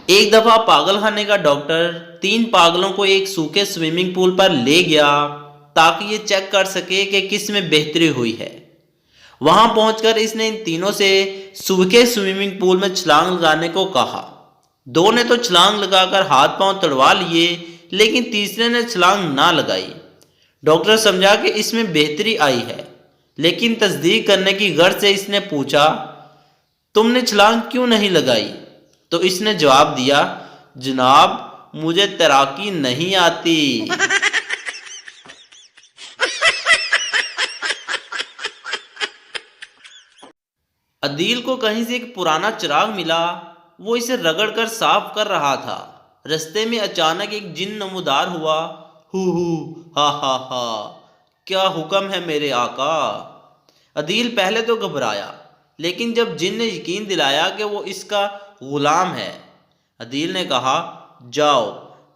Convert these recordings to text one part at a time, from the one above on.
ایک دفعہ پاگل خانے کا ڈاکٹر 3 پاگلوں کو ایک سوکھے سوئمنگ پول پر لے گیا تاکہ یہ چیک کر سکے کہ کس میں بہتری ہوئی ہے۔ وہاں پہنچ کر اس نے ان تینوں سے سوکھے سوئمنگ پول میں چھلانگ لگانے کو کہا۔ 2 نے تو چھلانگ لگا کر ہاتھ پاؤں تڑوا لیے، لیکن تیسرے نے چھلانگ نہ لگائی۔ ڈاکٹر سمجھا کہ اس میں بہتری آئی ہے، لیکن تصدیق کرنے کی غرض سے اس نے پوچھا، تم نے چھلانگ کیوں نہیں لگائی؟ تو اس نے جواب دیا، جناب مجھے تیراکی نہیں آتی۔ عدیل کو کہیں سے ایک پرانا چراغ ملا، وہ اسے رگڑ کر صاف کر رہا تھا۔ رستے میں اچانک ایک جن نمودار ہوا، ہو ہا ہا ہا، کیا حکم ہے میرے آقا؟ عدیل پہلے تو گھبرایا، لیکن جب جن نے یقین دلایا کہ وہ اس کا غلام ہے، عدیل نے کہا، جاؤ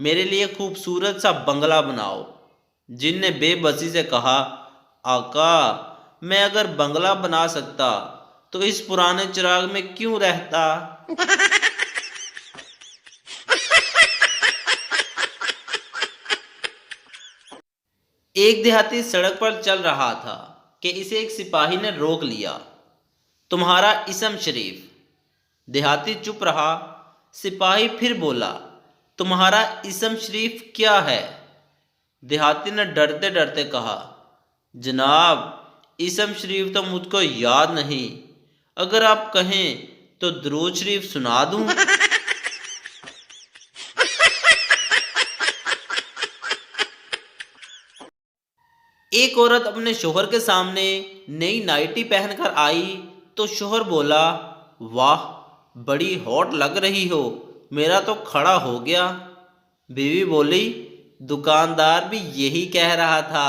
میرے لیے خوبصورت سا بنگلہ بناؤ۔ جن نے بے بسی سے کہا، آقا میں اگر بنگلہ بنا سکتا تو اس پرانے چراغ میں کیوں رہتا؟ ایک دیہاتی سڑک پر چل رہا تھا کہ اسے ایک سپاہی نے روک لیا۔ تمہارا اسم شریف؟ دیہاتی چپ رہا۔ سپاہی پھر بولا، تمہارا اسم شریف کیا ہے؟ دیہاتی نے ڈرتے ڈرتے کہا، جناب اسم شریف تو مجھ کو یاد نہیں، اگر آپ کہیں تو درود شریف سنا دوں؟ ایک عورت اپنے شوہر کے سامنے نئی نائٹی پہن کر آئی تو شوہر بولا، واہ بڑی ہاٹ لگ رہی ہو، میرا تو کھڑا ہو گیا۔ بیوی بولی، دکاندار بھی یہی کہہ رہا تھا۔